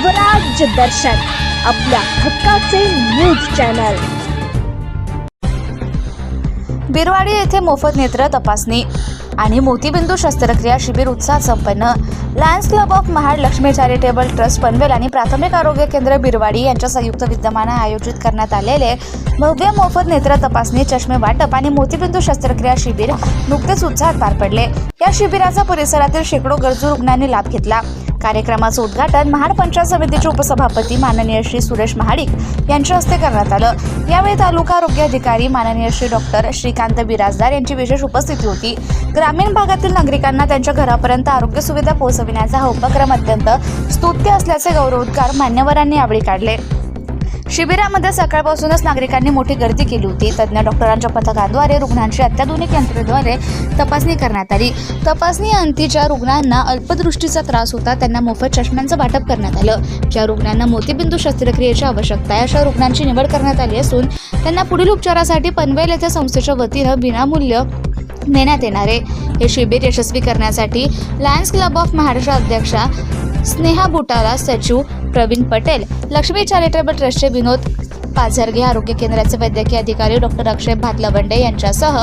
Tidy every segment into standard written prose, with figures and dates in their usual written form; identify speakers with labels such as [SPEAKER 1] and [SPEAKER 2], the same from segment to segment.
[SPEAKER 1] स्वराज्य दर्शन आपल्या हक्काचे न्यूज चॅनल।
[SPEAKER 2] बिरवाडी येथे मोफत नेत्र तपासणी आणि मोतीबिंदू शस्त्रक्रिया शिबिर उत्साहात संपन्न। Lions club of Mahad, Lakshmi charitable trust Panvel आणि प्राथमिक आरोग्य केंद्र बिरवाडी यांच्या संयुक्त विद्यमाने आयोजित करण्यात आलेले भव्य मोफत नेत्र तपासणी, चष्मे वाटप आणि मोतीबिंदू शस्त्रक्रिया शिबिर नुकतेच उत्साहात पार पडले। या शिबिराचा परिसरातील शेकडो गरजू रुग्णांनी लाभ घेतला। कार्यक्रमाचे उद्घाटन महाड पंचायत समितीचे उपसभापती माननीय श्री सुरेश महाडिक यांच्या हस्ते करण्यात आलं। यावेळी तालुका आरोग्य अधिकारी माननीय श्री डॉक्टर श्रीकांत बिराजदार यांची विशेष उपस्थिती होती। ग्रामीण भागातील नागरिकांना त्यांच्या घरापर्यंत आरोग्य सुविधा पोहोचविण्याचा हा उपक्रम अत्यंत स्तुत्य असल्याचे गौरवोद्गार मान्यवरांनी यावेळी काढले। शिबिरामध्ये सकाळपासूनच नागरिकांनी मोठी गर्दी केली होती। तज्ञ डॉक्टरांच्या पथकाद्वारे रुग्णांची अत्याधुनिक यंत्रणेद्वारे तपासणी करण्यात आली। तपासणी अंती ज्या रुग्णांना अल्पदृष्टीचा त्रास होता त्यांना मोफत चष्म्यांचं वाटप करण्यात आलं। ज्या रुग्णांना मोतीबिंदू शस्त्रक्रियेची आवश्यकता आहे अशा रुग्णांची निवड करण्यात आली असून त्यांना पुढील उपचारासाठी पनवेल येथे संस्थेच्या वतीनं विनामूल्य नेण्यात येणार आहे। हे शिबिर यशस्वी करण्यासाठी लायन्स क्लब ऑफ महाडच्या अध्यक्षा स्नेहा बुटाला, सचिव प्रवीण पटेल, लक्ष्मी चॅरिटेबल ट्रस्टचे विनोद पाझरगे, आरोग्य केंद्राचे वैद्यकीय अधिकारी डॉक्टर अक्षय भातलवंडे यांच्यासह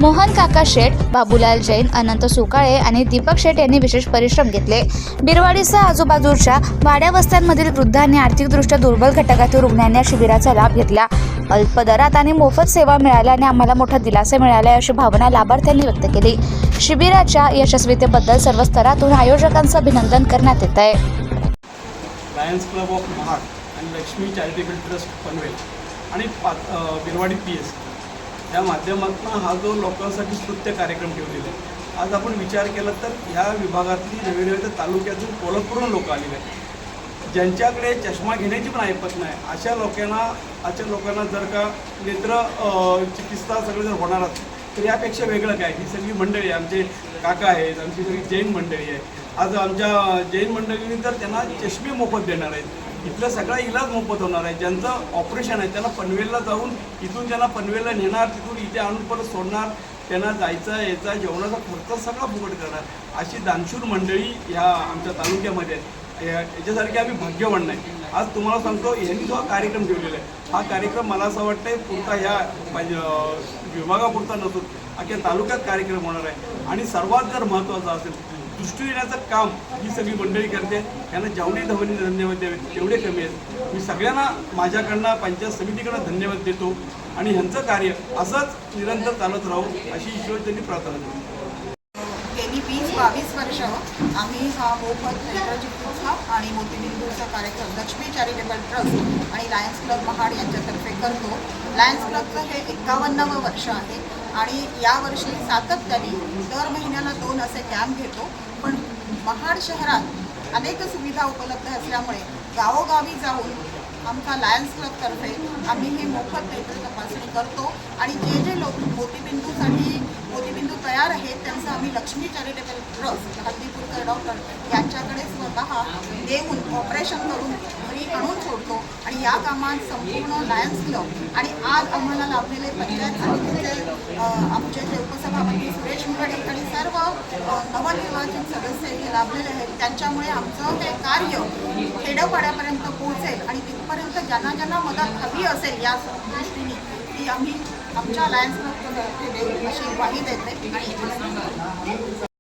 [SPEAKER 2] मोहन काका शेठ, बाबूलाल जैन, अनंत सुकाळे आणि दीपक शेठ यांनी विशेष परिश्रम घेतले। बिरवाडीसह आजूबाजूच्या वाड्या वस्त्यांमधील वृद्ध आणि आर्थिकदृष्ट्या दुर्बल घटकातील रुग्णांनी या शिबिराचा लाभ घेतला। अल्प दरात आणि मोफत सेवा मिळाल्याने आम्हाला मोठा दिलासा मिळाला अशी भावना लाभार्थ्यांनी व्यक्त केली। शिबिराच्या यशस्वीतेबद्दल सर्व स्तरातून आयोजकांचं अभिनंदन करण्यात येत आहे।
[SPEAKER 3] लायन्स क्लब ऑफ महाड आणि लक्ष्मी चॅरिटेबल ट्रस्ट पनवेल आणि बिरवाडी PS या माध्यमातून हा जो लोकांसाठी स्तुत्य कार्यक्रम ठेवलेला आहे। आज आपण विचार केला तर ह्या विभागातली नवीन तालुक्यातून कोल्हापूरहून लोक आलेले आहेत, ज्यांच्याकडे चष्मा घेण्याची पण ऐपत नाही। अशा लोकांना जर का नेत्र चिकित्सा सगळं जर होणार असेल तर यापेक्षा वेगळं काय। ही सगळी मंडळी आमचे काका आहेत, आमची सगळी जैन मंडळी आहे। आज आमच्या जैन मंडळींनी तर त्यांना चष्मे मोफत देणार आहेत। इथला सगळा इलाज मोफत होणार आहे। ज्यांचं ऑपरेशन आहे त्यांना पनवेलला जाऊन इथून त्यांना पनवेलला नेणार, तिथून इथे आणून परत सोडणार, त्यांना जायचा यायचा जेवणाचा खर्च सगळा फुकट करणार। अशी दानशूर मंडळी ह्या आमच्या तालुक्यामध्ये आहेत। याच्यासारखे आम्ही भाग्यवान नाही। आज तुम्हाला सांगतो, यांनी जो कार्यक्रम ठेवलेला आहे हा कार्यक्रम मला असं वाटतंय पुरता ह्या विभागापुरता नसून अख्ख्या तालुक्यात कार्यक्रम होणार आहे। आणि सर्वात जर महत्त्वाचं असेल, दृष्टी देण्याचं काम ही सगळी मंडळी करते। त्यांना जेवढे धन्यवाद द्यावे तेवढे कमी आहेत। मी सगळ्यांना माझ्याकडनं पंचायत समितीकडनं धन्यवाद देतो आणि ह्यांचं कार्य असंच निरंतर चालत राहू अशी ईश्वरचरणी प्रार्थना करतो।
[SPEAKER 4] गेली 20-22 वर्ष आम्ही हा मोफत नेत्रचिकित्सा आणि मोतीबिंदूचा कार्यक्रम लक्ष्मी चॅरिटेबल ट्रस्ट आणि लायन्स क्लब महाड यांच्यातर्फे करतो। लायन्स क्लबचं हे 51वं वर्ष आहे आणि यावर्षी सातत्याने दर महिन्याला 2 असे कॅम्प घेतो। पण महाड शहरात अनेक सुविधा उपलब्ध असल्यामुळे गावोगावी जाऊन आमचा लायन्स क्लबतर्फे आम्ही ही मोफत नेत्र तपासणी करतो आणि जे लोक मोतीबिंदू तयार आहेत त्यांचं आम्ही लक्ष्मी चॅरिटेबल ट्रस्ट हल्दीपूरकर डॉक्टर यांच्याकडे स्वतः देऊन ऑपरेशन करून घरी आणून सोडतो। आणि या कामात संपूर्ण लायन्स क्लब आणि आज आम्हाला लाभलेले पंचायत समितीचे आमचे जे उपसभापती सुरेश महाडिक आणि सर्व नवनिर्वाचित सदस्य हे लाभलेले आहेत, त्यांच्यामुळे आमचं हे कार्य खेड्यापाड्यापर्यंत पोहोचेल आणि तिथपर्यंत ज्यांना मदत हवी असेल या दृष्टीने ती आम्ही आमच्या लायन्स क्लब देऊ अशी ग्वाही देते।